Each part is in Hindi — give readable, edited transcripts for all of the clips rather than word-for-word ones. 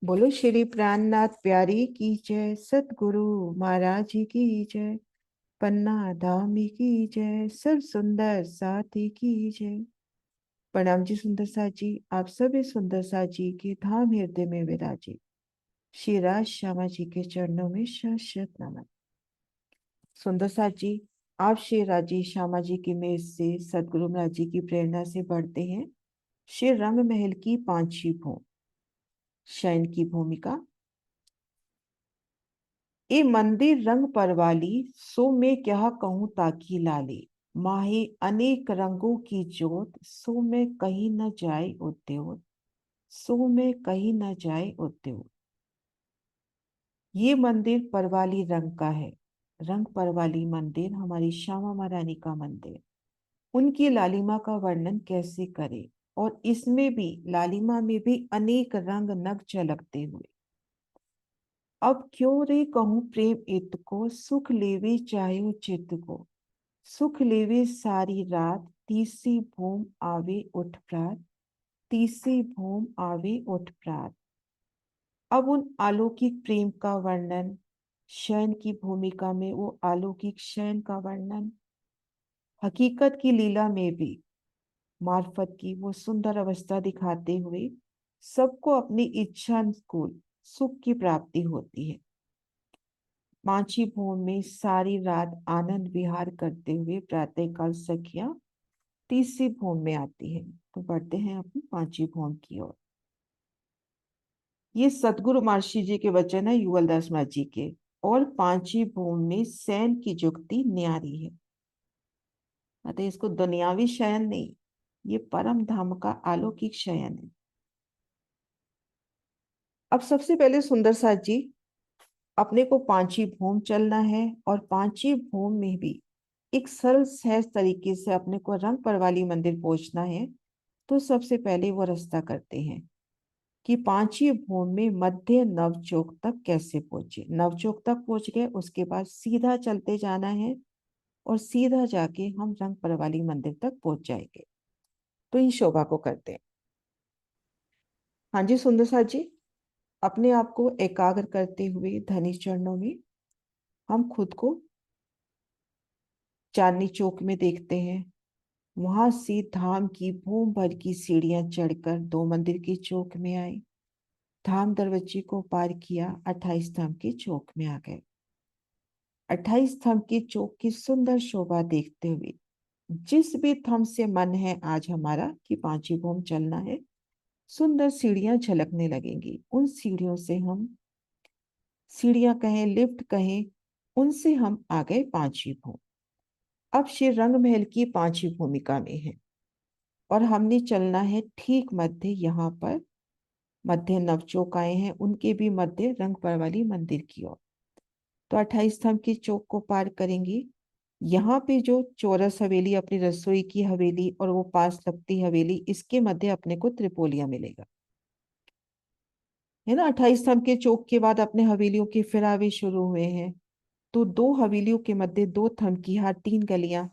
बोलो श्री प्राणनाथ प्यारी की जय, सतगुरु महाराज जी की जय, पन्ना धामी की जय, सब सुंदर साथी की जय। प्रणाम जी सुंदर साथ जी, आप सभी सुंदर साथ जी के धाम हृदय में विराजे श्री राज श्यामा जी के चरणों में शत शत नमन। सुंदर साथ जी, आप श्री राजी श्यामा जी की मेज से सतगुरु महाराज जी की प्रेरणा से बढ़ते हैं श्री रंग महल की पांचवी भूमि, शयन की भूमिका। ए मंदिर रंग परवाली, सो मैं क्या कहूँ ताकी लाली। माहे अनेक रंगों की जोत, सो मैं कहीं न जाए उद्योत, सो मैं कहीं न जाए उद्योत। ये मंदिर परवाली रंग का है। रंग परवाली मंदिर हमारी श्यामा महारानी का मंदिर। उनकी लालिमा का वर्णन कैसे करें, और इसमें भी लालिमा में भी अनेक रंग नग झलकते हुए। अब क्यों रे कहूँ प्रेम इत को, सुख लेवे चाहे चित्त को। सुख लेवे सारी रात, तीसरी भूम आवे उठ प्रात, तीसरी भूम आवे उठ प्रात। अब उन अलौकिक प्रेम का वर्णन, शयन की भूमिका में वो अलौकिक शयन का वर्णन, हकीकत की लीला में भी मार्फत की वो सुंदर अवस्था दिखाते हुए सबको अपनी इच्छा अनुकूल सुख की प्राप्ति होती है। पांचवी भूमि में सारी रात आनंद विहार करते हुए प्रातःकाल सखियां तीसरी भूमि में आती है। तो बढ़ते हैं अपनी पांचवी भूमि की ओर। ये सतगुरु महर्षि जी के वचन है, युगल दास महाराज जी के। और पांचवी भूमि में सैन की जुगती न्यारी है। मतलब इसको दुनियावी शयन नहीं, ये परम धाम का अलौकिक शयन है। अब सबसे पहले सुंदर साथ जी, अपने को पांचवी भूमि चलना है, और पांचवी भूमि में भी एक सरल सहज तरीके से अपने को रंग परवाली मंदिर पहुंचना है। तो सबसे पहले वो रास्ता करते हैं कि पांचवी भूमि में मध्य नवचौक तक कैसे पहुंचे। नवचौक तक पहुंच गए, उसके बाद सीधा चलते जाना है और सीधा जाके हम रंग परवाली मंदिर तक पहुंच जाएंगे। तो इन शोभा को करते हैं। हाँ जी सुंदर साथ जी, अपने आप को एकाग्र करते हुए धनी चरणों में हम खुद को चांदनी चौक में देखते हैं। वहां से धाम की भूम भर की सीढ़ियां चढ़कर दो मंदिर के चौक में आए। धाम दरवाजे को पार किया, 28 धाम के चौक में आ गए। 28 थंब की चौक की सुंदर शोभा देखते हुए जिस भी थंब से मन है आज हमारा कि पांचवी भूमि चलना है, सुंदर सीढ़ियां झलकने लगेंगी। उन सीढ़ियों से हम, सीढ़ियां कहें लिफ्ट कहें, उनसे हम आ गए पांचवी भूमि। अब श्री रंग महल की पांचवी भूमिका में है, और हमने चलना है ठीक मध्य। यहाँ पर मध्य नवचौक आए हैं, उनके भी मध्य रंग परवाली मंदिर की ओर। तो 28 स्तंभ की चौक को पार करेंगे। यहाँ पे जो चौरस हवेली, अपनी रसोई की हवेली और वो पास लगती हवेली, इसके मध्य अपने को त्रिपोलिया मिलेगा, है ना। 28 स्तंभ के चौक के बाद अपने हवेलियों के फिरावे शुरू हुए हैं। तो दो हवेलियों के मध्य दो थंब की हार तीन गलियां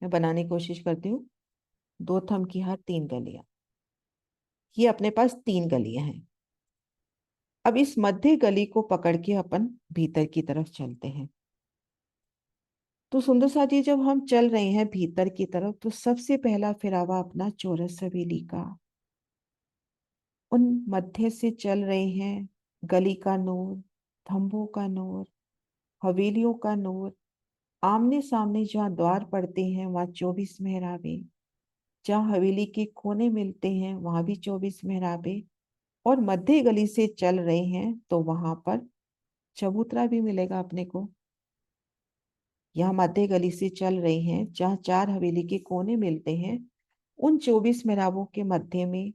मैं बनाने की कोशिश करती हूँ। दो थंब की हार तीन गलियां, ये अपने पास तीन गलियां हैं। अब इस मध्य गली को पकड़ के अपन भीतर की तरफ चलते हैं। तो सुंदर साथ जी, जब हम चल रहे हैं भीतर की तरफ, तो सबसे पहला फिरावा अपना चौरस हवेली का। उन मध्य से चल रहे हैं, गली का नूर, थंबों का नूर, हवेलियों का नूर। आमने सामने जहाँ द्वार पड़ते हैं वहां 24 मेहराबे, जहाँ हवेली के कोने मिलते हैं वहां भी 24 मेहराबे। और मध्य गली से चल रहे हैं तो वहां पर चबूतरा भी मिलेगा अपने को। यहाँ मध्य गली से चल रहे हैं जहाँ चार हवेली के कोने मिलते हैं, उन 24 मेहराबों के मध्य में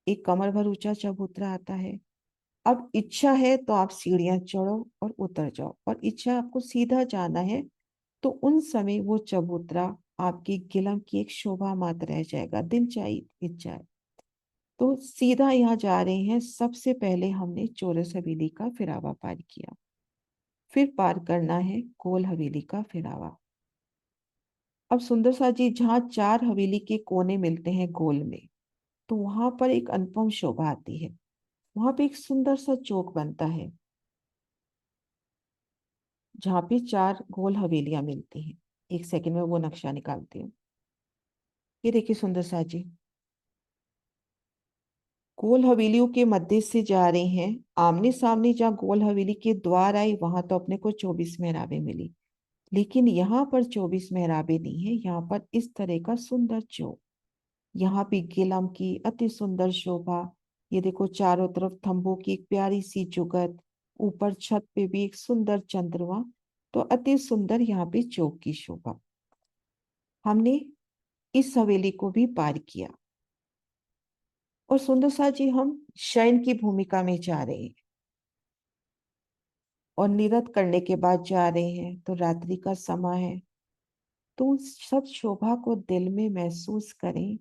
एक कमर भर ऊंचा चबूतरा आता है। अब इच्छा है तो आप सीढ़ियां चढ़ो और उतर जाओ, और इच्छा आपको सीधा जाना है तो उन समय वो चबूतरा आपकी गिलम की एक शोभा मात्र रह जाएगा। दिल चाहे इच्छा है तो सीधा यहाँ जा रहे हैं। सबसे पहले हमने चौरस हवेली का फिरावा पार किया, फिर पार करना है गोल हवेली का फिरावा। अब सुंदर सा जी, जहाँ चार हवेली के कोने मिलते हैं गोल में, तो वहां पर एक अनुपम शोभा आती है। वहां पे एक सुंदर सा चौक बनता है जहाँ पे 4 गोल हवेलियां मिलती हैं। एक सेकंड में वो नक्शा निकालती हूँ। ये देखिए सुंदर सा जी, गोल हवेलियों के मध्य से जा रहे हैं। आमने सामने जहाँ गोल हवेली के द्वार आई वहां तो अपने को 24 मेहराबें मिली, लेकिन यहाँ पर 24 मेहराबें नहीं है। यहाँ पर इस तरह का सुंदर चौक, यहाँ पे गिलम की अति सुंदर शोभा। ये देखो चारों तरफ थंबों की एक प्यारी सी जुगत, ऊपर छत पे भी एक सुंदर चंद्रमा। तो अति सुंदर यहाँ पे चौक की शोभा। हमने इस हवेली को भी पार किया और सुंदर सा जी हम शयन की भूमिका में जा रहे हैं और निरत करने के बाद जा रहे हैं। तो रात्रि का समय है, तो उन सब शोभा को दिल में महसूस करें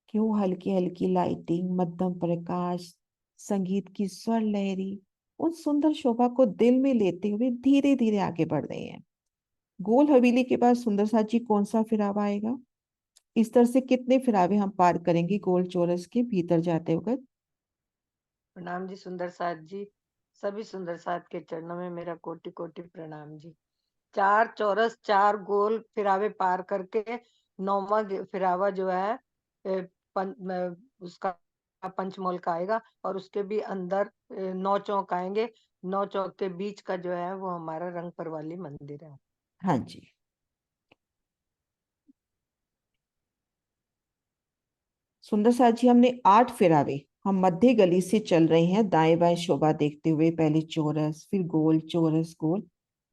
कि वो हल्की हल्की लाइटिंग, मध्यम प्रकाश, संगीत की स्वर लहरी, उन सुंदर शोभा को दिल में लेते हुए धीरे धीरे आगे बढ़ रहे हैं। गोल हवेली के बाद सुंदर सा जी कौन सा फिरावा आएगा? इस तरह से कितने फिरावे हम पार करेंगे गोल चौरस के भीतर जाते वक्त? प्रणाम जी सुंदर साथ जी। सभी सुंदर साथ के चरणों में मेरा कोटि कोटि प्रणाम जी। 4 चौरस 4 गोल फिरावे पार करके 9वां फिरावा जो है उसका पंचमोल का आएगा और उसके भी अंदर 9 चौक आएंगे। 9 चौक के बीच का जो है वो हमारा रंगपर वाली मंदिर है। हाँ जी। सुंदर सा जी हमने 8 फिरावे, हम मध्य गली से चल रहे हैं दाएं बाएं शोभा देखते हुए। पहले चौरस, फिर गोल, चौरस, गोल,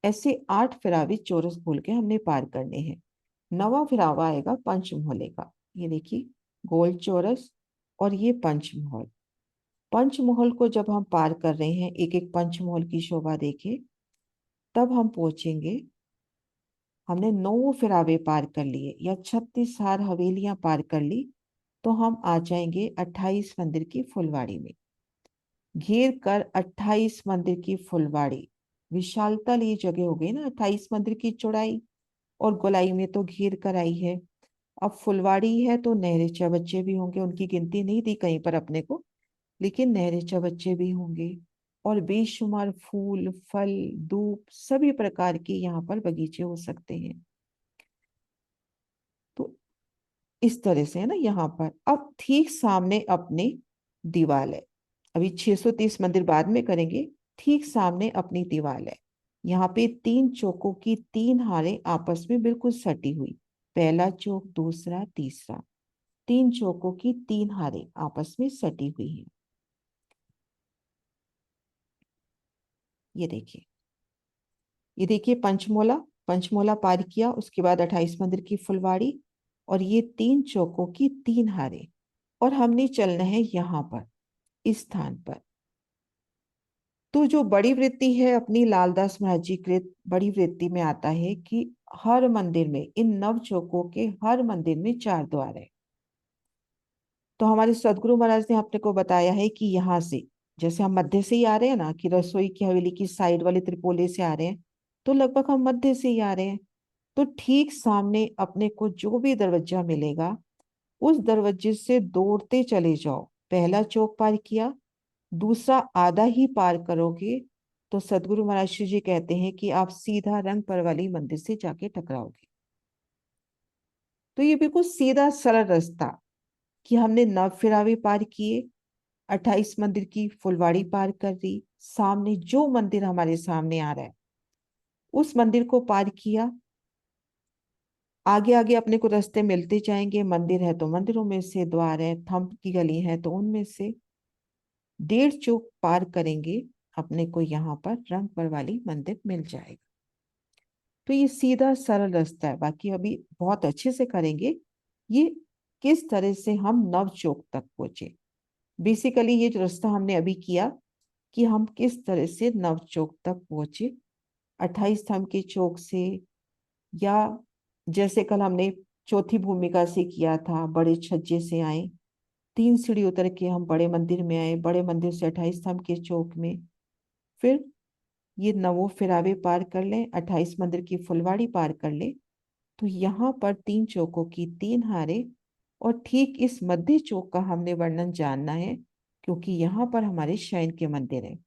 ऐसे 8 फिरावे चौरस गोल के हमने पार करने हैं। 9वां फिरावा आएगा पंचमोहल्ले का। ये देखिए, गोल, चौरस और ये पंचमोहल। पंचमोहल को जब हम पार कर रहे हैं, एक एक पंचमोहल की शोभा देखे, तब हम पहुंचेंगे। हमने 9 फिरावे पार कर लिए या 36 हार हवेलियां पार कर ली, तो हम आ जाएंगे 28 मंदिर की फुलवाड़ी में। घेर कर 28 मंदिर की फुलवाड़ी, विशालता ये जगह हो गई ना, 28 मंदिर की चौड़ाई और गोलाई में तो घेर कर आई है। अब फुलवाड़ी है तो नहरे चबच्चे भी होंगे, उनकी गिनती नहीं दी कहीं पर अपने को, लेकिन नहरे चबच्चे भी होंगे। और बेशुमार फूल, फल, धूप, सभी प्रकार के यहाँ पर बगीचे हो सकते हैं। तो इस तरह से है ना यहाँ पर। अब ठीक सामने अपने दीवाल है। अभी 630 मंदिर बाद में करेंगे। ठीक सामने अपनी दीवाल है। यहाँ पे 3 चौकों की 3 हारें आपस में बिल्कुल सटी हुई। पहला चौक, दूसरा, तीसरा, 3 चौकों की 3 हारें आपस में सटी हुई हैं। ये देखिए, ये देखिए पंचमोला। पंचमोला पार किया, उसके बाद 28 मंदिर की फुलवाड़ी और ये 3 चौकों की 3 हारें। और हमने चलना है यहाँ पर, इस स्थान पर। तो जो बड़ी वृत्ति है अपनी लालदास महाराज जी कृत बड़ी वृत्ति में आता है कि हर मंदिर में, इन 9 चौकों के हर मंदिर में 4 द्वार है। तो हमारे सदगुरु महाराज ने अपने को बताया है कि यहाँ से, जैसे हम मध्य से ही आ रहे हैं ना, कि रसोई की हवेली की साइड वाले त्रिपोले से आ रहे हैं, तो लगभग हम मध्य से ही आ रहे हैं। तो ठीक सामने अपने को जो भी दरवाजा मिलेगा, उस दरवाजे से दौड़ते चले जाओ। पहला चौक पार किया, दूसरा आधा ही पार करोगे तो सदगुरु महाराज जी कहते हैं कि आप सीधा रंगपर वाली मंदिर से जाके टकराओगे। तो ये बिल्कुल सीधा सरल रास्ता कि हमने नव फिरावे पार किए, 28 मंदिर की फुलवाड़ी पार कर दी, सामने जो मंदिर हमारे सामने आ रहा है उस मंदिर को पार किया। आगे आगे अपने को रास्ते मिलते जाएंगे, मंदिर है तो मंदिरों में से, द्वार है, थंब की गली है तो उनमें से। 1.5 चौक पार करेंगे, अपने को यहाँ पर रंगपर वाली मंदिर मिल जाएगा। तो ये सीधा सरल रास्ता है, बाकी अभी बहुत अच्छे से करेंगे ये, किस तरह से हम नव चौक तक पहुंचे। बेसिकली ये जो रास्ता हमने अभी किया कि हम किस तरह से नव चौक तक पहुंचे, 28 थंब के चौक से, या जैसे कल हमने चौथी भूमिका से किया था, बड़े छज्जे से आए, 3 सीढ़ी उतर के हम बड़े मंदिर में आए, बड़े मंदिर से 28 थंब के चौक में, फिर ये नवो फिरावे पार कर लें, 28 मंदिर की फुलवाड़ी पार कर ले, तो यहाँ पर 3 चौकों की 3 हारे। और ठीक इस मध्य चौक का हमने वर्णन जानना है, क्योंकि यहाँ पर हमारे शयन के मंदिर है।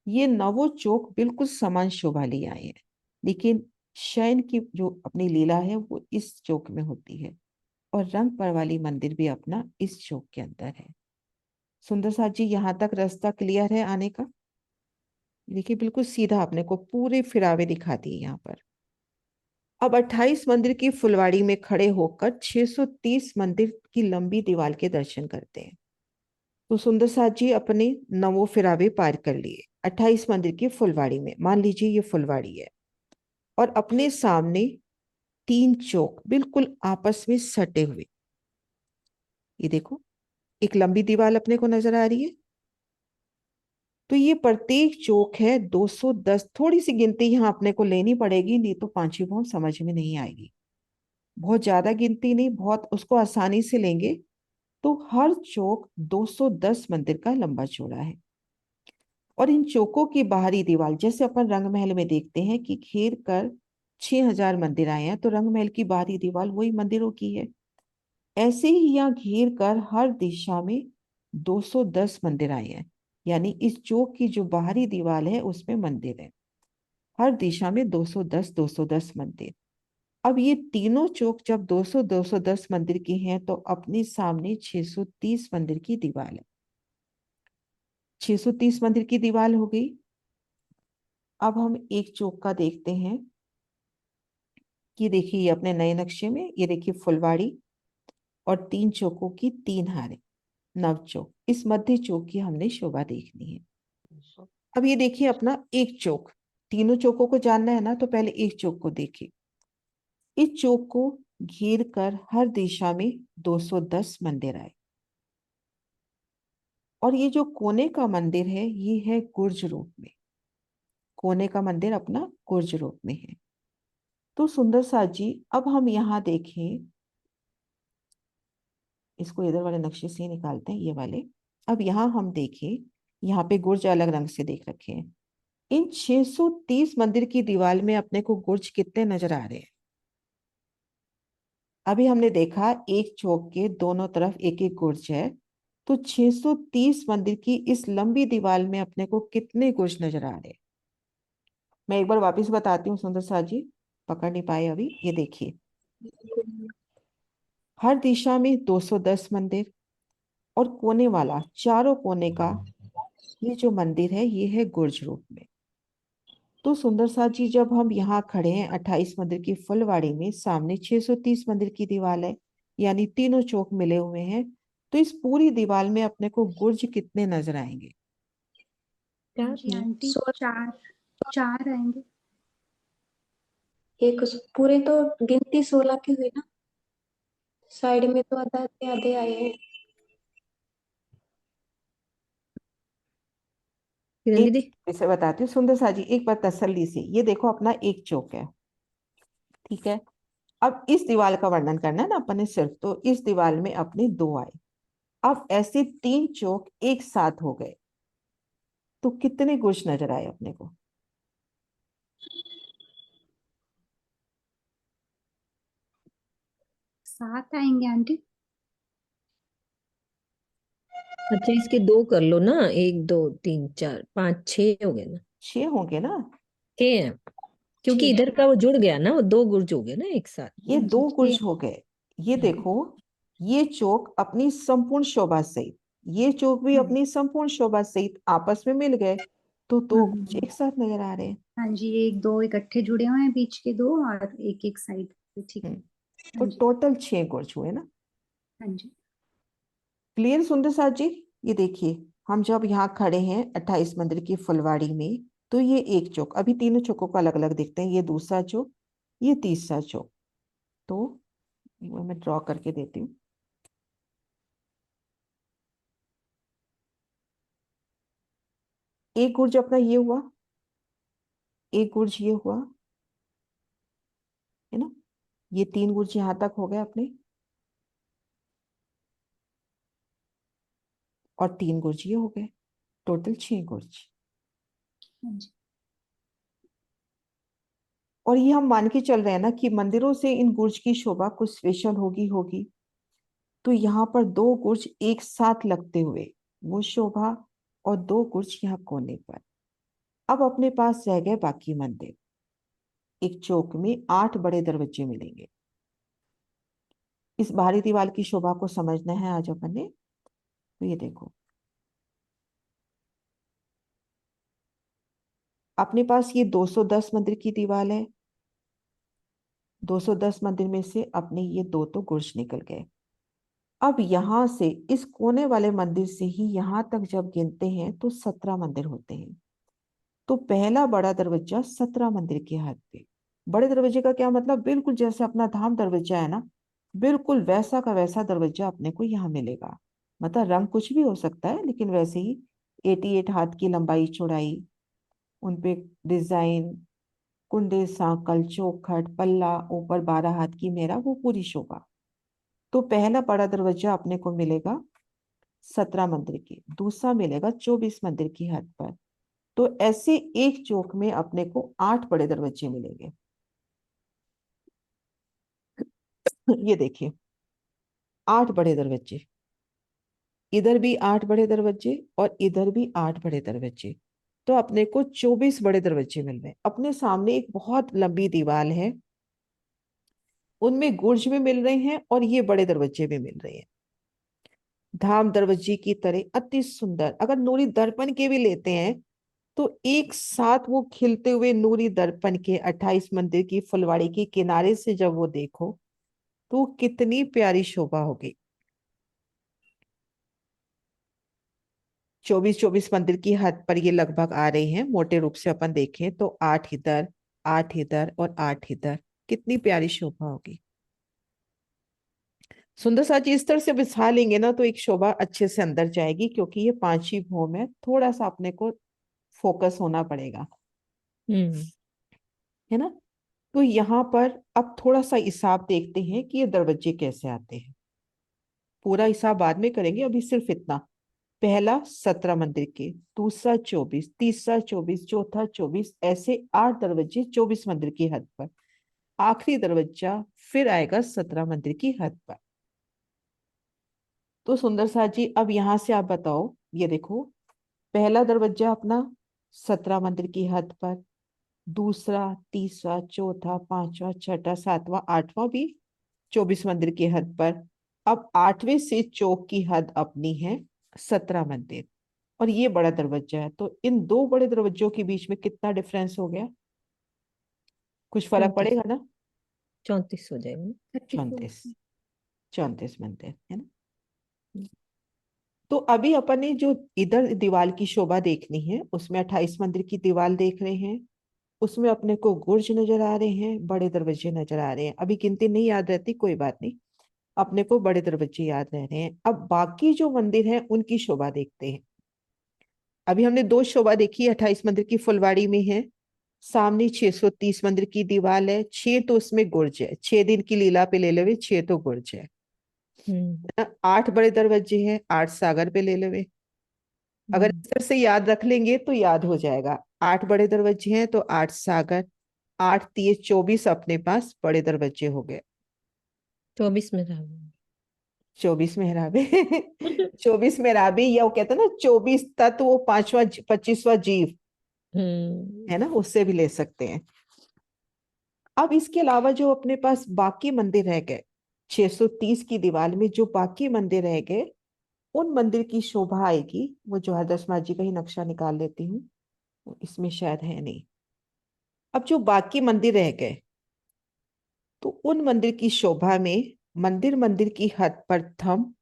ये नवो चौक बिल्कुल समान शोभा लिए आए हैं, लेकिन शयन की जो अपनी लीला है वो इस चौक में होती है, और रंग पर वाली मंदिर भी अपना इस चौक के अंदर है। सुंदर साथ जी, यहाँ तक रास्ता क्लियर है आने का? देखिए बिल्कुल सीधा अपने को पूरे फिरावे दिखा दिए यहाँ पर। अब 28 मंदिर की फुलवाड़ी में खड़े होकर 630 मंदिर की लंबी दीवार के दर्शन करते हैं। तो सुंदर साथ जी अपने नवो फिरावे पार कर लिए 28 मंदिर की फुलवाड़ी में। मान लीजिए ये फुलवाड़ी है, और अपने सामने 3 चौक बिल्कुल आपस में सटे हुए। ये देखो, एक लंबी दीवार अपने को नजर आ रही है। तो ये प्रत्येक चौक है 210। थोड़ी सी गिनती यहाँ अपने को लेनी पड़ेगी, नहीं तो पांचवी भौं समझ में नहीं आएगी। बहुत ज्यादा गिनती नहीं, बहुत उसको आसानी से लेंगे। तो हर चौक 210 मंदिर का लंबा चौड़ा है। और इन चौकों की बाहरी दीवार, जैसे अपन रंग महल में देखते हैं कि घेर कर 6000 मंदिर आए हैं, तो रंग महल की बाहरी दीवार वही मंदिरों की है। ऐसे ही यहाँ घेर कर हर दिशा में 210 मंदिर आए हैं, यानी इस चौक की जो बाहरी दीवार है उसमें मंदिर है। हर दिशा में 210 210 मंदिर। अब ये तीनों चौक जब 200 210 मंदिर के हैं, तो अपने सामने 630 मंदिर की दीवार है। 630 मंदिर की दीवार हो गई। अब हम एक चौक का देखते हैं कि देखिए ये अपने नए नक्शे में, ये देखिए फुलवाड़ी और 3 चौकों की 3 हारे, नव चौक। इस मध्य चौक की हमने शोभा देखनी है। अब ये देखिए अपना एक चौक। तीनों चौकों को जानना है ना, तो पहले एक चौक को देखिए। इस चौक को घेर कर हर दिशा में 210 मंदिर आए। और ये जो कोने का मंदिर है ये है गुर्ज रूप में। कोने का मंदिर अपना गुर्ज रूप में है। तो सुंदर साथ जी, अब हम यहाँ देखें, इसको इधर वाले नक्शे से ही निकालते हैं, ये वाले। अब यहाँ हम देखें, यहाँ पे गुर्ज अलग रंग से देख रखे हैं। इन 630 मंदिर की दीवार में अपने को गुर्ज कितने नजर आ रहे हैं? अभी हमने देखा एक चौक के दोनों तरफ एक एक गुर्ज है, तो 630 मंदिर की इस लंबी दीवार में अपने को कितने गुर्ज नजर आ रहे हैं? मैं एक बार वापस बताती हूँ सुंदर साथ जी, पकड़ नहीं पाए अभी। ये देखिए, हर दिशा में 210 मंदिर, और कोने वाला चारों कोने का ये जो मंदिर है ये है गुर्ज रूप में। तो सुंदर साथ जी, जब हम यहाँ खड़े हैं 28 मंदिर की फुलवाड़ी में, सामने 630 मंदिर की दीवार है, यानी तीनों चौक मिले हुए हैं, तो इस पूरी दीवार में अपने को गुर्ज कितने नजर आएंगे? जी आंटी, 4 4 आएंगे। एक पूरे तो गिनती 16 की हुई ना, साइड में तो आधा आधे आए हैं। किरण दीदी, इसे बताती हूँ सुंदर साथ जी, एक बार तसल्ली से। ये देखो अपना एक चौक है, ठीक है। अब इस दीवार का वर्णन करना है ना अपन ने सिर्फ, तो इस दीवार में अपने 2 आए। अब ऐसे 3 चौक एक साथ हो गए, तो कितने गुर्ज नजर आए अपने को? 7 आएंगे आंटी। अच्छा, इसके 2 कर लो ना, 1 2 3 4 5 6 हो गए ना। 6 होंगे ना? 6 हैं, क्योंकि 6। इधर का वो जुड़ गया ना, वो 2 गुर्ज हो गए ना एक साथ। ये जी, 2 गुर्ज 6। हो गए। ये देखो, ये चौक अपनी संपूर्ण शोभा सहित, ये चौक भी अपनी संपूर्ण शोभा सहित आपस में मिल गए, तो 2 गुर्ज एक साथ नजर आ रहे हैं। हाँ जी, 1 2 इकट्ठे जुड़े हुए हैं, बीच के 2 और एक एक साइड पे। ठीक है। तो हाँ जी। टोटल 6 गुर्ज हुए ना? हाँ जी। क्लियर सुंदर साथ जी? ये देखिए, हम जब यहाँ खड़े हैं 28 मंदिर की फुलवाड़ी में, तो ये एक चौक, अभी तीनों चौकों को अलग अलग देखते हैं। ये दूसरा चौक, ये तीसरा चौक। तो एक बार मैं ड्रॉ करके देती हूँ। एक गुर्ज अपना ये हुआ, एक गुर्ज ये हुआ, है ना? ये 3 गुर्ज यहां तक हो गए अपने, और 3 गुर्ज ये हो गए, टोटल 6 गुर्ज। हाँ जी। और ये हम मान के चल रहे हैं ना कि मंदिरों से इन गुर्ज की शोभा कुछ स्पेशल होगी होगी। तो यहाँ पर 2 गुर्ज एक साथ लगते हुए वो शोभा और 2 गुर्ज यहाँ कोने पर। अब अपने पास रह गए बाकी मंदिर। एक चौक में 8 बड़े दरवाजे मिलेंगे। इस बाहरी दीवार की शोभा को समझना है आज अपन ने। तो ये देखो, अपने पास ये 210 मंदिर की दीवार है। 210 मंदिर में से अपने ये 2 तो गुर्ज निकल गए। अब यहां से इस कोने वाले मंदिर से ही यहां तक जब गिनते हैं तो 17 मंदिर होते हैं। तो पहला बड़ा दरवाजा 17 मंदिर के हाथ पे। बड़े दरवाजे का क्या मतलब, बिल्कुल जैसे अपना धाम दरवाजा है ना, बिल्कुल वैसा का वैसा दरवाजा अपने को यहाँ मिलेगा। मतलब रंग कुछ भी हो सकता है, लेकिन वैसे ही 88 हाथ की लंबाई चौड़ाई, उनपे डिजाइन, कुंडे, सांकल, चौखट, पल्ला, ऊपर 12 हाथ की मेहरा, वो पूरी शोभा। तो पहला बड़ा दरवाजा अपने को मिलेगा 17 मंदिर की, दूसरा मिलेगा 24 मंदिर की हद पर। तो ऐसे एक चौक में अपने को 8 बड़े दरवाजे मिलेंगे। ये देखिए, 8 बड़े दरवाजे, इधर भी 8 बड़े दरवाजे और इधर भी 8 बड़े दरवाजे। तो अपने को 24 बड़े दरवाजे मिल रहे। अपने सामने एक बहुत लंबी दीवार है, उनमें गुर्ज भी मिल रहे हैं और ये बड़े दरवाजे भी मिल रहे हैं। धाम दरवाजे की तरह अति सुंदर। अगर नूरी दर्पण के भी लेते हैं तो एक साथ वो खिलते हुए नूरी दर्पण के 28 मंदिर की फुलवाड़ी के किनारे से जब वो देखो तो कितनी प्यारी शोभा होगी। 24 मंदिर की हद पर ये लगभग आ रहे हैं। मोटे रूप से अपन देखें तो 8 इधर, 8 इधर और 8 इधर। कितनी प्यारी शोभा होगी। सुंदर सा जी इस तरह से बिछा लेंगे ना तो एक शोभा अच्छे से अंदर जाएगी, क्योंकि ये 5 ही भोम है। थोड़ा सा अपने को फोकस होना पड़ेगा, है ना। तो यहाँ पर अब थोड़ा सा हिसाब देखते हैं कि ये दरवाजे कैसे आते हैं। पूरा हिसाब बाद में करेंगे, अभी सिर्फ इतना। पहला 17 मंदिर के, दूसरा 24, तीसरा 24, चौथा 24, ऐसे 8 दरवाजे 24 मंदिर की हद पर। आखिरी दरवाजा फिर आएगा 17 मंदिर की हद पर। तो सुंदर सा जी अब यहां से आप बताओ, ये देखो, पहला दरवाजा अपना 17 मंदिर की हद पर, दूसरा, तीसरा, चौथा, पांचवा, छठा, सातवां, आठवां भी 24 मंदिर की हद पर। अब 8वें से चौक की हद अपनी है 17 मंदिर, और ये बड़ा दरवाजा है। तो इन 2 बड़े दरवाजों के बीच में कितना डिफरेंस हो गया? कुछ फर्क 34 पड़ेगा ना? 34 हो जाएगा ना। 34, 34 मंदिर है ना। तो अभी अपन ने जो इधर दीवार की शोभा देखनी है, उसमें 28 मंदिर की दीवार देख रहे हैं। उसमें अपने को गुर्ज नजर आ रहे हैं, बड़े दरवाजे नजर आ रहे हैं। अभी गिनती नहीं याद रहती, कोई बात नहीं, अपने को बड़े दरवाजे याद रह रहे हैं। अब बाकी जो मंदिर हैं उनकी शोभा देखते हैं। अभी हमने 2 शोभा देखी, 28 मंदिर की फुलवाड़ी में है। सामने 630 मंदिर की दीवार है, 6 तो उसमें गुर्ज है। 6 दिन की लीला पे ले लेवे, 6 तो गुर्ज है। 8 बड़े दरवाजे हैं, 8 सागर पे ले लेवे। अगर इस तरह से याद रख लेंगे तो याद हो जाएगा। 8 बड़े दरवाजे हैं तो 8 सागर, 8 तिये 24 अपने पास बड़े दरवाजे हो गए। 24 में रहा 24 मेहराबे 24 मेहराबे, या वो कहते हैं ना 24 तत्व, वो 5वां 25वां जीव है ना, उससे भी ले सकते हैं। अब इसके अलावा जो अपने पास बाकी मंदिर रह गए, 630 की दीवार में जो बाकी मंदिर रह गए, उन मंदिर की शोभा आएगी। वो जो हरदास माँ जी का ही नक्शा निकाल लेती हूँ, इसमें शायद है नहीं। अब जो बाकी मंदिर रह गए, तो उन मंदिर की शोभा में मंदिर मंदिर की हद पर थंब,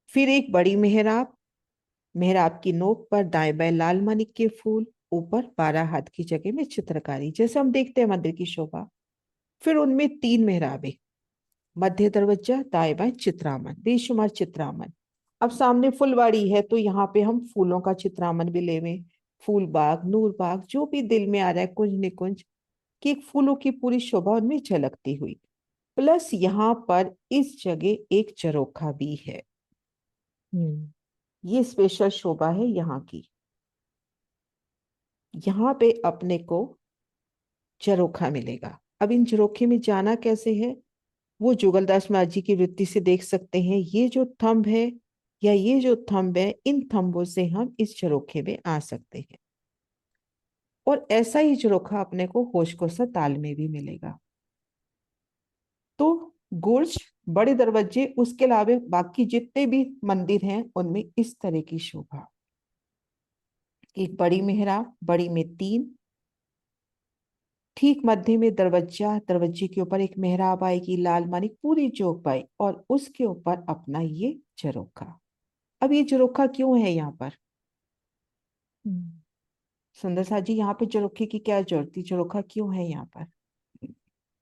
फिर एक बड़ी मेहराब, मेहराब की नोक पर दाएं बाएं लाल मानिक के फूल, ऊपर 12 हाथ की जगह में चित्रकारी, जैसे हम देखते हैं मंदिर की शोभा। फिर उनमें 3 मेहराबें, मध्य दरवाजा, दाएं बाएं चित्रामन, बेशुमार चित्रामन। अब सामने फुलवाड़ी है तो यहाँ पे हम फूलों का चित्रामन भी लेवे। फूल बाग, नूर बाग, जो भी दिल में आ रहा है, कुंज निकुंज की एक फूलों की पूरी शोभा उनमें झलकती हुई। प्लस यहाँ पर इस जगह एक चरोखा भी है। ये स्पेशल शोभा है यहाँ की। यहाँ पे अपने को चरोखा मिलेगा। अब इन चरोखे में जाना कैसे है, वो जुगलदास महाराज जी की वृत्ति से देख सकते हैं। ये जो थंब है या ये जो थंब है, इन थंबों से हम इस झरोखे में आ सकते हैं। और ऐसा ही झरोखा अपने को होश कोसा ताल में भी मिलेगा। तो गुर्ज, बड़े दरवाजे, उसके अलावा बाकी जितने भी मंदिर हैं उनमें इस तरह की शोभा। एक बड़ी मेहराब, बड़ी में 3, ठीक मध्य में दरवाजा, दरवाजे के ऊपर एक मेहराब आएगी लाल मानी पूरी चौपाई, और उसके ऊपर अपना ये झरोखा। अब ये झरोखा क्यों है यहाँ पर? सुंदर सा जी, यहाँ पे झरोखे की क्या जरूरत थी? झरोखा क्यों है यहाँ पर?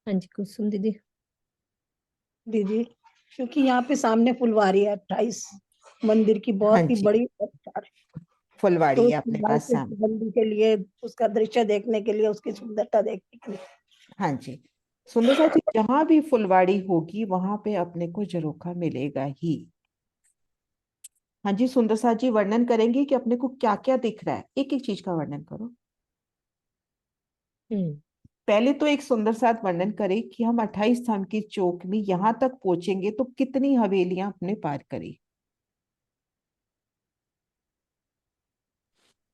हाँ जी कुसुम दीदी। दीदी, क्योंकि यहाँ पे सामने फुलवारी है 28 मंदिर की, हाँ बहुत ही जी, बड़ी। फुलवाड़ी तो है उस अपने फुलवारी पास के सामने। सुगंधी के लिए, उसका दृश्य देखने के लिए, उसकी सुंदरता देखने के लिए। हाँ जी, सुंदर सा जी, जहां भी फुलवाड़ी होगी वहां पे अपने को झरोखा मिलेगा ही। हाँ जी, सुंदर सा जी, वर्णन करेंगे कि अपने को क्या क्या दिख रहा है? एक एक चीज का वर्णन करो। हम्म पहले तो एक सुंदर सा वर्णन करें कि हम 28 स्तंभ की चौक में यहां तक पहुंचेंगे तो कितनी हवेलियां अपने पार करी।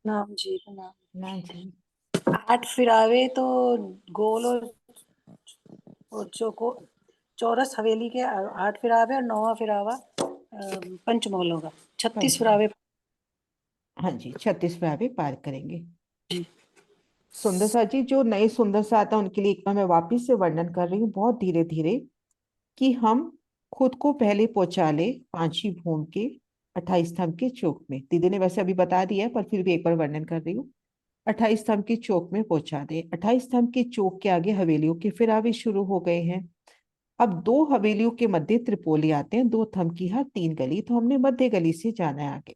नाम जी नाम। ना जी। 8 फिरावे तो गोल और चौको चौरस हवेली के 8 फिरावे, और 9वां फिरावा पंचमहल होगा। 36 पंचम, फिरावे। हाँ जी, 36 पे पार करेंगे। सुंदर सा जी, जो नए सुंदर सा आता है उनके लिए एक बार मैं वापिस से वर्णन कर रही हूँ बहुत धीरे धीरे, कि हम खुद को पहले पहुंचा ले पांचवी भूम के 28 स्तंभ के चौक में। दीदी ने वैसे अभी बता दिया है पर फिर भी एक बार वर्णन कर रही हूँ। 28 स्तंभ के चौक में पहुंचा दे। 28 स्तंभ के चौक के आगे हवेलियों के फिरावे शुरू हो गए हैं। अब 2 हवेलियों के मध्य त्रिपोली आते हैं, 2 थंब की हर 3 गली, तो हमने मध्य गली से जाना है आगे।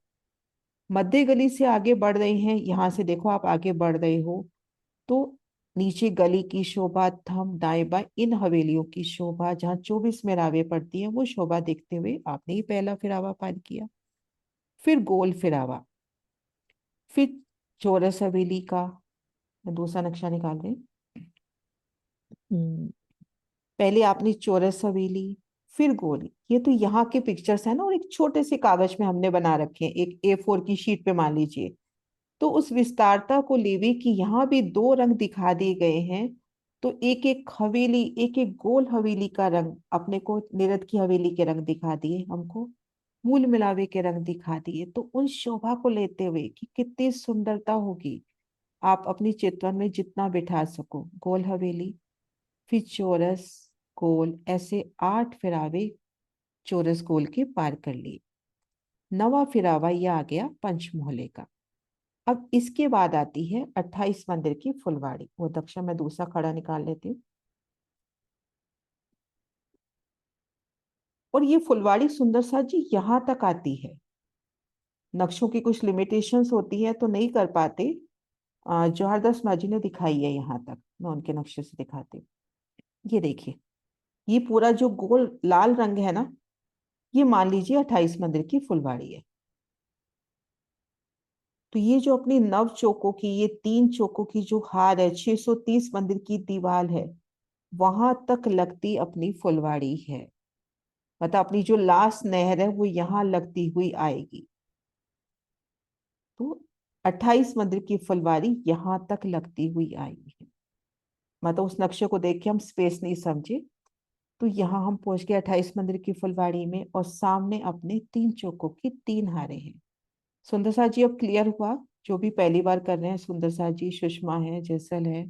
मध्य गली से आगे बढ़ रहे हैं, यहां से देखो आप आगे बढ़ रहे हो तो नीचे गली की शोभा, थंब दाएं बाएं इन हवेलियों की शोभा, जहां 24 मेहरावे पड़ती हैं, वो शोभा देखते हुए आपने ही पहला फिरावा पार किया। फिर गोल फिरावा, फिर चौरस हवेली का दूसरा नक्शा निकाल रहे हैं। हम्म पहले आपने चौरस हवेली, फिर गोल। ये तो यहाँ के पिक्चर्स है ना, और एक छोटे से कागज में हमने बना रखे हैं, एक A4 की शीट पे मान लीजिए। तो उस विस्तारता को लेवे कि यहाँ भी 2 रंग दिखा दिए गए हैं, तो एक एक हवेली, एक एक गोल हवेली का रंग अपने को, निरद की हवेली के रंग दिखा दिए हमको, मूल मिलावे के रंग दिखा दिए। तो उन शोभा को लेते हुए कि कितनी सुंदरता होगी, आप अपनी चित्रण में जितना बिठा सको। गोल हवेली, फिर चौरस, गोल, ऐसे 8 फिरावे चौरस गोल के पार कर लिए। 9वां फिरावा यह आ गया पंचमोहल्ले का। अब इसके बाद आती है 28 मंदिर की फुलवाड़ी। वो दक्षा मैं दूसरा खड़ा निकाल लेती हूँ। और ये फुलवाड़ी सुंदर सा जी यहां तक आती है। नक्शों की कुछ लिमिटेशंस होती है तो नहीं कर पाते। जवाहरदास मांझी ने दिखाई है यहाँ तक, मैं उनके नक्शे से दिखाती हूँ। ये देखिए, ये पूरा जो गोल लाल रंग है ना, ये मान लीजिए 28 मंदिर की फुलवाड़ी है। तो ये जो अपनी नव चौकों की, ये 3 चौकों की जो हार है, 630 मंदिर की दीवार है, वहां तक लगती अपनी फुलवाड़ी है। मतलब अपनी जो लास्ट नहर है वो यहाँ लगती हुई आएगी। तो 28 मंदिर की फुलवाड़ी यहाँ तक लगती हुई आई है। मतलब उस नक्शे को देख के हम स्पेस नहीं समझे, तो यहाँ हम पहुंच गए 28 मंदिर की फुलवाड़ी में, और सामने अपने 3 चौकों की 3 हारे हैं। सुंदर सा जी अब क्लियर हुआ? जो भी पहली बार कर रहे हैं, सुंदर सा जी, सुषमा है, जैसल है,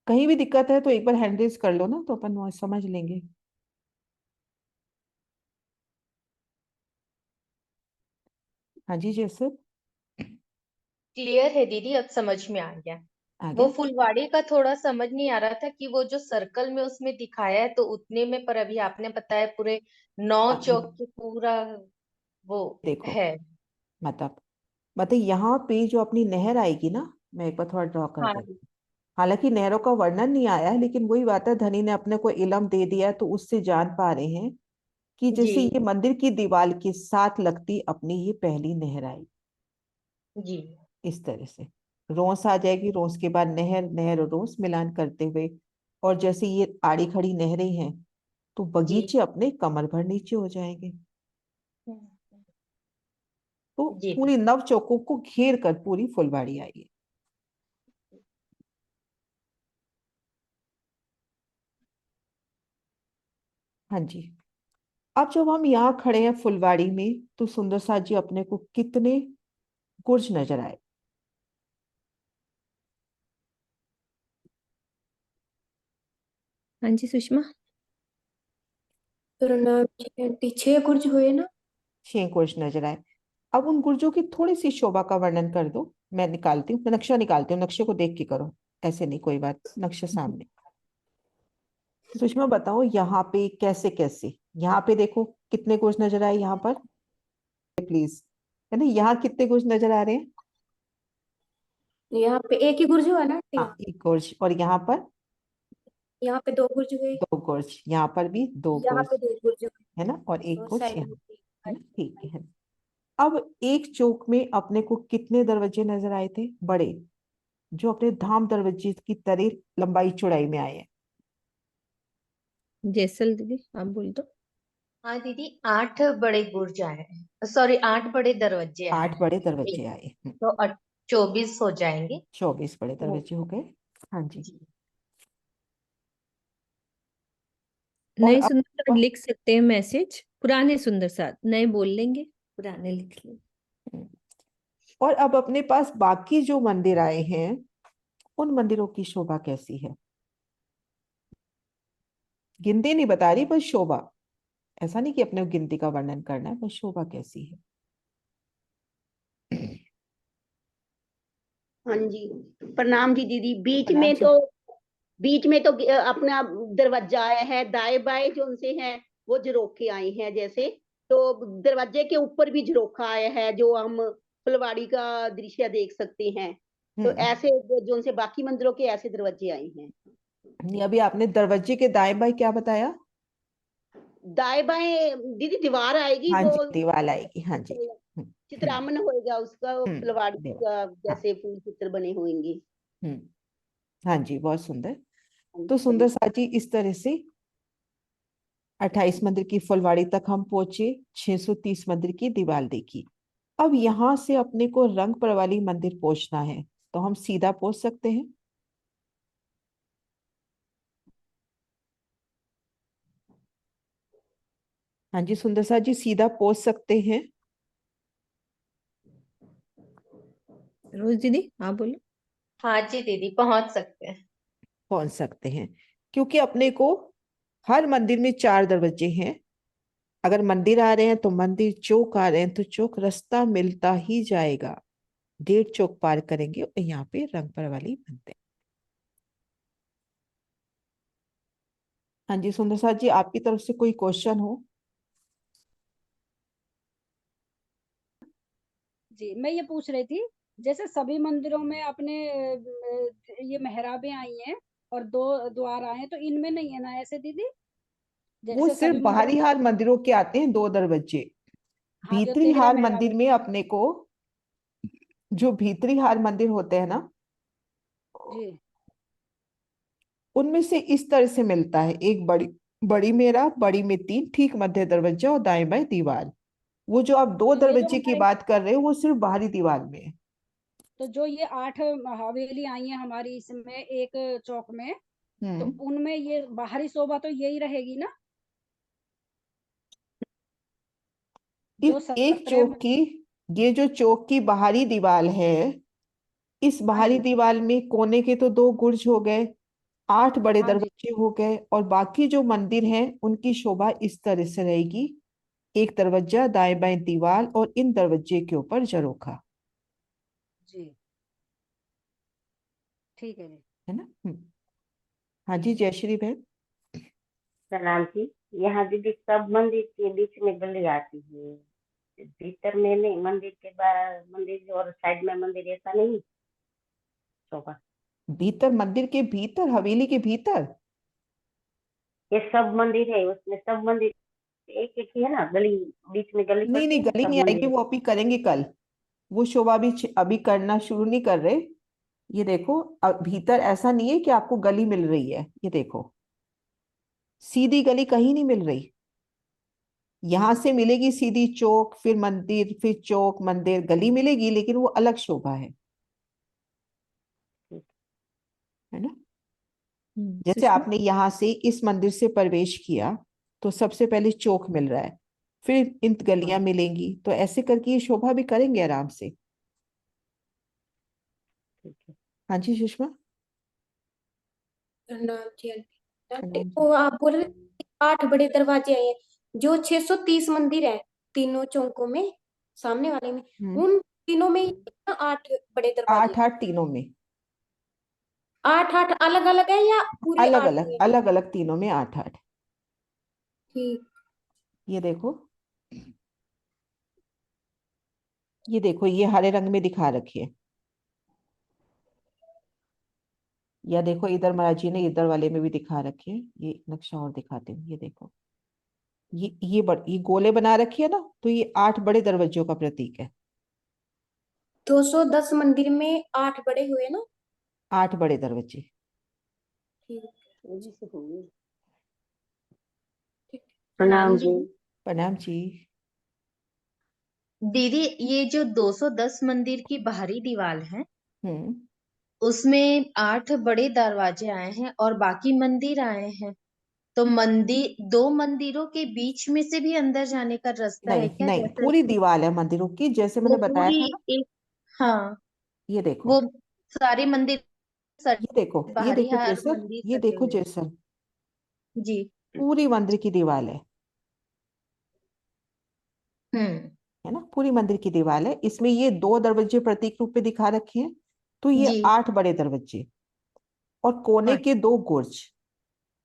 कहीं भी दिक्कत है तो एक बार हैंड रेज कर लो ना, तो अपन वहाँ समझ लेंगे। हाँ जी जैसल, क्लियर है दीदी, अब समझ में आ गया। आ वो गया। फुलवाड़ी का थोड़ा समझ नहीं आ रहा था कि वो जो सर्कल में उसमें दिखाया है तो उतने में, पर अभी आपने बताया पूरे 9 अब चौक के पूरा वो देखो, है। मतलब यहाँ पे जो अपनी नहर आएगी ना, मैं एक बार थोड़ा ड्रॉ कर हाँ देती हूँ। हालांकि नहरों का वर्णन नहीं आया है, लेकिन वही बात है, धनी ने अपने को इलम दे दिया है, तो उससे जान पा रहे हैं कि जी जैसे ये मंदिर की दीवार के साथ लगती अपनी ये पहली नहर आई, जी। इस तरह से रोस आ जाएगी, रोस के बाद नहर, नहर और रोस मिलान करते हुए। और जैसे ये आड़ी खड़ी नहरें हैं, तो जी बगीचे अपने कमर भर नीचे हो जाएंगे। तो जी पूरी नव चौकों को घेर कर पूरी फुलवाड़ी आई है। हाँ जी। अब जब हम यहाँ खड़े हैं फुलवाड़ी में, तो सुंदर साथ जी अपने को कितने गुर्ज नजर आए? हाँ जी सुषमा। प्रणाम जी आंटी, 6 गुर्ज हुए ना? 6 गुर्ज नजर आए। अब उन गुर्जों की थोड़ी सी शोभा का वर्णन कर दो। मैं निकालती हूँ, मैं नक्शा निकालती हूँ, नक्शे को देख के करो, ऐसे नहीं, कोई बात, नक्शा सामने। सुषमा बताओ यहाँ पे कैसे कैसे, यहाँ पे देखो कितने गुर्ज नजर आए यहाँ पर, प्लीज। है ना, यहाँ कितने गुर्ज नजर आ रहे हैं? यहाँ पे एक ही गुर्ज हुआ ना आंटी? हाँ, एक गुर्ज। और यहाँ पर यहाँ पे 2 गुर्ज हुए, 2 गुर्ज, यहाँ पर भी 2 यहाँ पे गुर्ज, 2 गुर्ज हुए, है ना, और एक और गुर्ज साइड यहाँ, में है 3। ना, ठीक है। अब एक चौक में अपने को कितने दरवाजे नजर आए थे बड़े, जो अपने धाम दरवाजे की तरह लंबाई चौड़ाई में आए हैं? जैसल दीदी आप बोल दो। हाँ दीदी, 8 बड़े बुर्ज आए हैं, सॉरी 8 बड़े दरवाजे आए 8 हैं। बड़े एक दरवाजे आए। तो 24 हो जाएंगे। 24 बड़े वो दरवाजे हो गए। हाँ जी। जी और नए अब सुंदर साथ लिख सकते हैं मैसेज, पुराने सुंदर साथ नए बोल लेंगे, पुराने लिख लेंगे। और अब अपने पास बाकी जो मंदिर आए हैं, उन मंदिरों की शोभा कैसी है? गिनती नहीं बता रही, बस शोभा। ऐसा नहीं कि अपने गिनती का वर्णन करना है, बस शोभा कैसी है? हाँ जी, प्रणाम जी दीदी। प्रणाम जी। बीच में तो अपना दरवाजा आया है, दाएं बाएं जो उनसे है वो झरोखे आए हैं जैसे। तो दरवाजे के ऊपर भी झरोखा आया है, जो हम फुलवाड़ी का दृश्य देख सकते हैं। तो ऐसे जो उनसे बाकी मंदिरों के ऐसे दरवाजे आए हैं। नहीं, अभी आपने दरवाजे के दाएं बाएं क्या बताया? दाएं बाएं दीदी दीवार आएगी, हाँ वो जी, दीवार आएगी, हाँ जी। चित्रामन होएगा उसका, वो फुलवाड़ी दीवार। का हाँ। जैसे फूल चित्र बने होंगे। हाँ जी, बहुत सुंदर। तो हाँ सुंदर साथ जी, इस तरह से 28 मंदिर की फुलवाड़ी तक हम पहुंचे, 630 मंदिर की दीवार देखी। अब यहां से अपने को रंगपुर वाली मंदिर पहुंचना है, तो हम सीधा पहुंच सकते हैं। हाँ जी सुंदर साथ जी, सीधा पहुंच सकते हैं। रोज दीदी आप बोलो। हाँ जी दीदी, पहुंच सकते हैं। पहुंच सकते हैं, क्योंकि अपने को हर मंदिर में 4 दरवाजे हैं। अगर मंदिर आ रहे हैं तो मंदिर, चौक आ रहे हैं तो चौक, रास्ता मिलता ही जाएगा। 1.5 चौक पार करेंगे और यहाँ पे रंगपुर वाली मंदिर। हाँ जी सुंदर साथ जी, आपकी तरफ से कोई क्वेश्चन हो? जी, मैं ये पूछ रही थी, जैसे सभी मंदिरों में अपने ये मेहराबें आई हैं और 2 द्वार आए हैं, तो इनमें नहीं है ना ऐसे दीदी? वो जैसे सिर्फ सभी मंदिरों बाहरी में। हार मंदिरों के आते हैं 2 दरवाजे। हाँ, जो भीतरी 13 हार मंदिर मेहराबें। में अपने को, जो भीतरी हार मंदिर होते हैं ना, जी उनमें से इस तरह से मिलता है। एक बड़ी बड़ी मेरा, बड़ी में 3, ठीक मध्य दरवाजा और दाएं बाएं दीवार। वो जो आप 2 तो ये जो दरवाजे की हमारे, बात कर रहे हो, वो सिर्फ बाहरी दीवार में है। तो जो ये 8 हवेली आई हैं हमारी इसमें एक चौक में, तो हम्म। उनमें ये बाहरी शोभा तो यही रहेगी ना, इस जो एक 17। चौक की, ये जो चौक की बाहरी दीवार है, इस हाँ बाहरी जी। दीवार में कोने के तो 2 गुर्ज हो गए, 8 बड़े हाँ जी। दरवाजे हो गए, और बाकी जो मंदिर हैं उनकी शोभा इस तरह से रहेगी। एक दरवाजा, दाएं बाएं दीवार, और इन दरवाजे के ऊपर झरोखा। जी ठीक है जी। है ना? हाँ जी, ठीक। जय श्री बहन। प्रणाम जी। यहाँ दीदी सब मंदिर के बीच में गली आती है, भीतर में नहीं, मंदिर के बाहर मंदिर और साइड में मंदिर, ऐसा नहीं शोभा। भीतर, मंदिर के भीतर, हवेली के भीतर? ये सब मंदिर है, उसमें सब मंदिर एक एक ही है ना, गली बीच में गली नहीं पड़ती नहीं, है ना, गली सब नहीं आएगी, मंदिर। वो अभी करेंगे कल। वो शोभा अभी अभी करना शुरू नहीं कर रहे। ये देखो, अब भीतर ऐसा नहीं है कि आपको गली मिल रही है, ये देखो। सीधी गली कहीं नहीं मिल रही। यहां से मिलेगी सीधी चौक, फिर मंदिर, फिर चौक, मंदिर, गली मिलेगी, लेकिन वो अलग शोभा है ना। जैसे सुषमा। आपने यहाँ से इस मंदिर से प्रवेश किया तो सबसे पहले चौक मिल रहा है, फिर इन गलियां मिलेंगी, तो ऐसे करके ये शोभा भी करेंगे आराम से। हाँ जी सुषमा। प्रणाम जी आंटी। आंटी प्रणाम जी। वो आप बोल रहे थे 8 बड़े दरवाजे आए हैं, जो 630 मंदिर है तीनों चौकों में, सामने वाले में, उन तीनों में ही ना 8 बड़े दरवाजे? 8-8 तीनों में। 8-8 अलग अलग है या पूरे अलग 8 ही अलग, है? अलग अलग तीनों में 8-8। ठीक। ये देखो, ये देखो, ये हरे रंग में दिखा रखी है। या देखो इधर महाराज जी ने इधर वाले में भी दिखा रखी है। ये नक्शा और दिखाते हूँ, ये देखो, ये गोले बना रखी है ना, तो ये 8 बड़े दरवाजों का प्रतीक है। 210 मंदिर में 8 बड़े हुए ना? 8 बड़े दरवाजे। ठीक। प्रणाम जी। दीदी। प्रणाम जी। दीदी, ये जो 210 मंदिर की बाहरी दीवार है, हम्म उसमें 8 बड़े दरवाजे आए हैं और बाकी मंदिर आए हैं। तो मंदिर, 2 मंदिरों के बीच में से भी अंदर जाने का रास्ता है नहीं क्या? नहीं, जैसे पूरी दीवार है मंदिरों की, जैसे वो मैंने बताया पूरी था ना। एक, हाँ, ये देखो, वो सारे मंदिर ये देखो, ये बाहरी देखो हर जैसर, मंदिर ये सजे देखो हुए हैं। जैसर, जी। पूरी मंदिर की दीवार हम्म। है ना, पूरी मंदिर की दीवार है। इसमें ये 2 दरवाजे प्रतीक रूप में दिखा रखे हैं, तो ये जी। 8 बड़े दरवाजे और कोने हाँ। के 2 गुर्ज।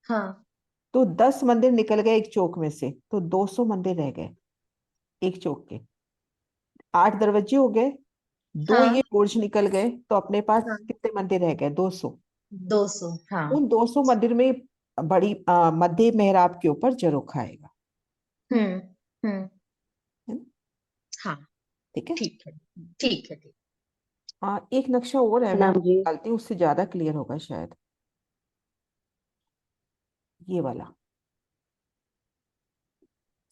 हाँ। तो 10 मंदिर निकल गए एक चौक में से, तो 200 मंदिर रह गए एक चौक के। 8 दरवाजे हो गए, 2 हाँ। ये गुर्ज निकल गए, तो अपने पास हाँ। कितने मंदिर रह गए? 200। 200। हाँ। उन 200 मंदिर में बड़ी मध्य मेहराब के ऊपर जरोखा आएगा। हम्म। हम्म। है ना? हाँ। ठीक है। ठीक है। ठीक है। ठीक। एक नक्शा और है, मैं प्रणाम जी। डालती हूँ, उससे ज्यादा क्लियर होगा शायद। ये वाला,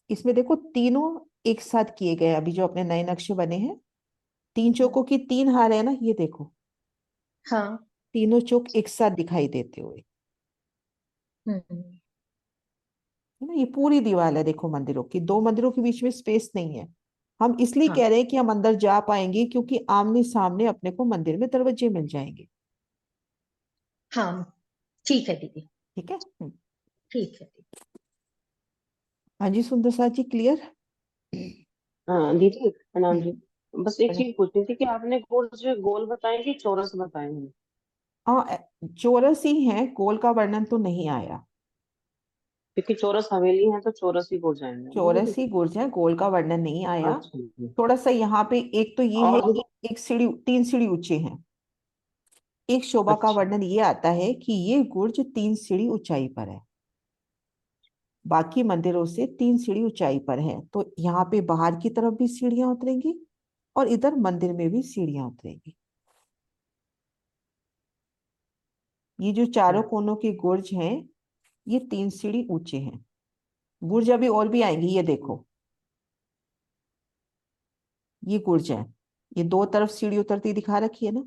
इसमें देखो तीनों एक साथ किए गए, अभी जो अपने नए नक्शे बने हैं, 3 चौकों की 3 हार है ना, ये देखो, हाँ। तीनों चौक एक साथ दिखाई देते हुए, हम्म। है ना। ये पूरी दीवार है देखो मंदिरों की, 2 मंदिरों के बीच में स्पेस नहीं है। हम इसलिए हाँ। कह रहे हैं कि हम अंदर जा पाएंगे, क्योंकि आमने सामने अपने को मंदिर में दरवाजे मिल जाएंगे। हाँ। ठीक है दीदी। ठीक है। ठीक है दीदी। हाँ जी सुंदर साथ जी, क्लियर। हाँ दीदी प्रणाम जी। बस एक प्रणाम। चीज पूछनी थी कि आपने गोल जो गोल बताए कि चौरस बताए हैं? हाँ, चौरस ही है, गोल का वर्णन तो नहीं आया। क्योंकि चौरस हवेली है तो चौरस ही हो जाएंगे ना चौरस दीदी। ही गुर्ज है, गोल का वर्णन नहीं आया। अच्छा जी। थोड़ा सा यहाँ पे एक तो ये है और कि दीदी। एक सीढ़ी, 3 सीढ़ी ऊंचे हैं। एक शोभा का अच्छा। वर्णन ये आता है कि ये गुर्ज 3 सीढ़ी ऊंचाई पर है, बाकी मंदिरों से 3 सीढ़ी ऊंचाई पर है। तो यहाँ पे बाहर की तरफ भी सीढ़ियां उतरेंगी और इधर मंदिर में भी सीढ़ियां उतरेंगी। ये जो चारों कोनों के गुर्ज हैं, ये 3 सीढ़ी ऊंचे हैं। गुर्ज अभी और भी आएंगी, ये देखो, ये गुर्ज है, ये 2 तरफ सीढ़ी उतरती दिखा रखी है ना।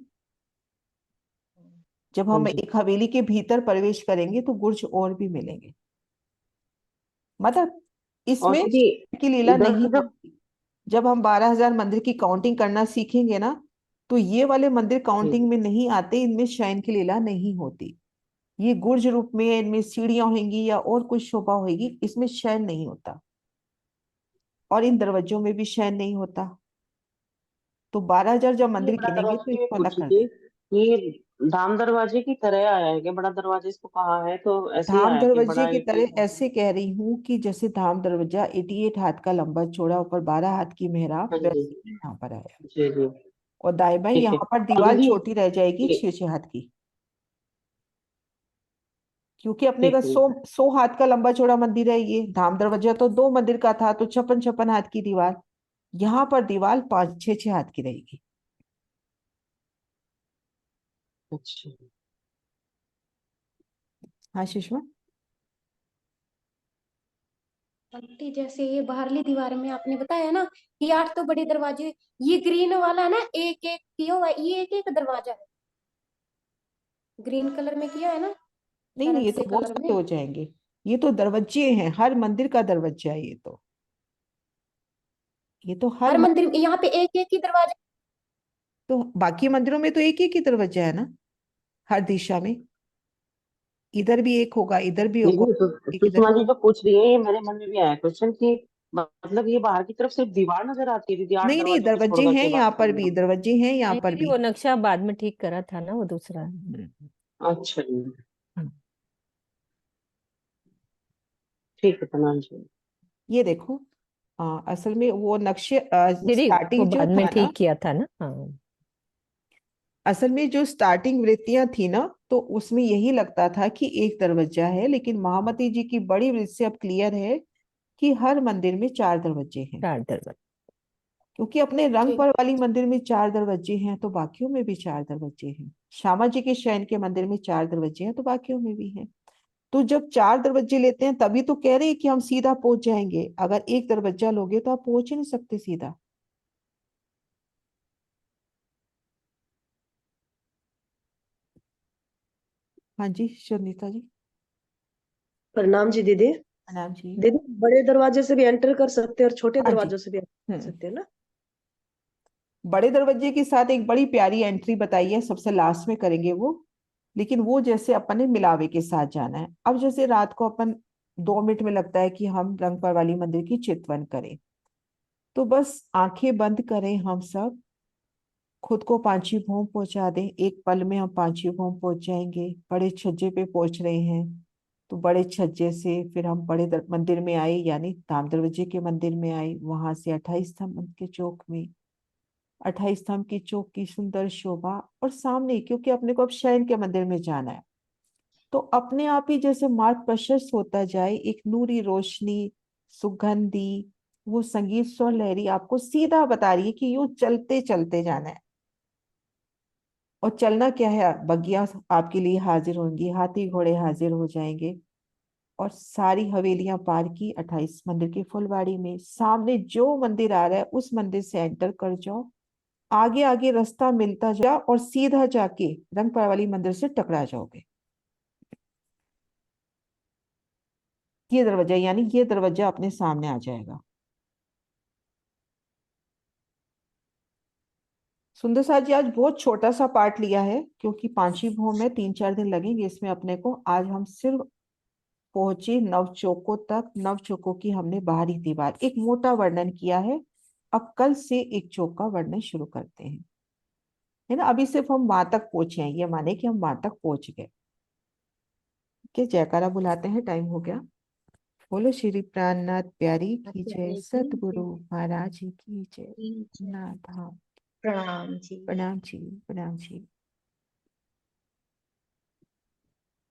जब हाँ हम जी। एक हवेली के भीतर प्रवेश करेंगे तो गुर्ज और भी मिलेंगे। मतलब और इसमें दीदी की लीला इधर नहीं की जब। होती। जब हम 12,000 मंदिर की काउंटिंग करना सीखेंगे ना, तो ये वाले मंदिर जी। काउंटिंग में नहीं आते, इनमें शयन की लीला नहीं होती। ये गुर्ज रूप में, इनमें सीढ़ियां होंगी या और कुछ शोभा होगी, इसमें शयन नहीं होता, और इन दरवाजों में भी शयन नहीं होता। तो 12,000 जब ये मंदिर बड़ा गिनेंगे दरवाजा तो की मैं इसको अलग पूछी कर थी। देंगे। ये धाम दरवाजे की तरह आया है क्या? बड़ा दरवाजा इसको कहा है तो ऐसे ही धाम आया कि दरवाजे बड़ा की 88 तरह है? ऐसे कह रही हूँ कि जैसे धाम दरवाजा 88 हाथ का लंबा चौड़ा, ऊपर 12 हाथ की मेहराब, हाँ जी। वैसे ही यहाँ पर आया। जी जी। और दाएं बाएं ठीक है। यहाँ पर और दीवार दीदी छोटी रह जाएगी, ये 6-6 हाथ की, क्योंकि अपने का ठीक है। 100 हाथ का लंबा चौड़ा मंदिर है। ये धाम दरवाजा तो 2 मंदिर का था, तो 56-56 हाथ की दीवार। यहाँ पर दीवार 5-6 हाथ की रहेगी। अच्छा। हाँ सुषमा। आंटी जैसे ये बाहरली दीवार में आपने बताया ना कि 8 तो बड़े दरवाजे, ये ग्रीन वाला ना एक एक किया हुआ है, ये एक एक दरवाजा है, ग्रीन कलर में किया है ना, नहीं नहीं, अलग ये से तो बहुत कलर सारे में। हो जाएंगे। ये तो दरवाजे हैं, हर मंदिर का दरवाजा है ये तो। ये तो हर हर मंदिर में यहाँ पे एक एक ही दरवाजा। तो बाकी मंदिरों में तो एक ही दरवाजा है ना, हर दिशा में। इधर भी एक होगा, इधर भी होगा, दीदी एक इधर। सुषमा जी जो पूछ रही है, ये मेरे मन में भी आया क्वेश्चन कि मतलब ये बाहर की तरफ सिर्फ दीवार नजर आती है दीदी, 8 नहीं नहीं, दरवाजों को छोड़ दरवाजे हैं करके यहाँ बाकी पर भी, मंदिरों में? दरवाजे हैं यहाँ नहीं पर दीदी, भी। वो नक्शा बाद में ठीक करा था ना, वो दूसरा है। अच्छा जी, हम्म। ठीक है प्रणाम जी। ये देखो, असल में वो नक्शे दीदी वो स्टार्टिंग जो बाद में था ना, ठीक किया था ना। हाँ असल में जो स्टार्टिंग वृत्तियां थी ना, तो उसमें यही लगता था कि एक दरवाजा है, लेकिन महामती जी की बड़ी वृत्ति से अब क्लियर है कि हर मंदिर में 4 दरवाजे हैं। 4 दरवाजे। क्योंकि अपने रंगपर वाली मंदिर में 4 दरवाजे हैं, तो बाकियों में भी 4 दरवाजे हैं। श्यामा जी के शयन के मंदिर में 4 दरवाजे हैं, तो बाकियों में भी हैं। तो जब 4 दरवाजे लेते हैं तभी तो कह रहे हैं कि हम सीधा पहुंच जाएंगे। अगर एक दरवाजा लोगे तो आप पहुंच ही नहीं सकते सीधा। हाँ जी सुनीता जी। प्रणाम जी दीदी। प्रणाम जी। दीदी बड़े दरवाजे से भी एंटर कर सकते हैं और छोटे हाँ जी। दरवाजों से भी एंटर कर हम्म। सकते हैं ना? बड़े दरवाजे के साथ एक बड़ी प्यारी एंट्री बताई है, सबसे लास्ट में करेंगे वो। लेकिन वो जैसे अपन ने मिलावे के साथ जाना है। अब जैसे रात को अपन 2 मिनट में लगता है कि हम रंगपर वाली मंदिर की चितवन करें, तो बस आंखें बंद करें हम सब, खुद को पांची भौं पहुंचा दें। एक पल में हम पांची भौं पहुंच जाएंगे। बड़े छज्जे पे पहुंच रहे हैं, तो बड़े छज्जे से फिर हम मंदिर में आए, यानी धाम दरवाजे के मंदिर में आए। वहां से 28 स्तंभ के चौक में, 28 स्तंभ की चौक की सुंदर शोभा, और सामने, क्योंकि अपने को अब शयन के मंदिर में जाना है, तो अपने आप ही जैसे मार्ग प्रशस्त होता जाए, एक नूरी रोशनी, सुगंधी, वो संगीत स्वर लहरी आपको सीधा बता रही है कि यूं चलते चलते जाना है। और चलना क्या है, बग्गियां आपके लिए हाजिर होंगी, हाथी घोड़े हाजिर हो जाएंगे। और सारी हवेलियां पार की, 28 मंदिर की फुलवाड़ी में सामने जो मंदिर आ रहा है उस मंदिर से एंटर कर जाओ। आगे आगे रास्ता मिलता जा और सीधा जाके रंगपरा वाली मंदिर से टकरा जाओगे। ये दरवाजा, यानी ये दरवाजा अपने सामने आ जाएगा। सुंदर साथ जी आज बहुत छोटा सा पार्ट लिया है, क्योंकि पांची भौं में 3-4 दिन लगेंगे इसमें अपने को। आज हम सिर्फ पहुंचे नवचौकों तक। नवचौकों की हमने बाहरी दीवार एक मोटा वर्णन किया है। अब कल से एक चौक का वर्णन शुरू करते हैं, है ना। अभी सिर्फ हम वहां तक पहुंचे हैं, ये माने कि हम वहां तक पहुंच गए। के जयकारा बुलाते हैं, टाइम हो गया। बोलो श्री प्राणनाथ प्यारी की जय, प्यारे की सतगुरु जय। महाराज जी की जय। जय। नाथ हाँ। प्रणाम जी। प्रणाम जी, प्रणाम जी।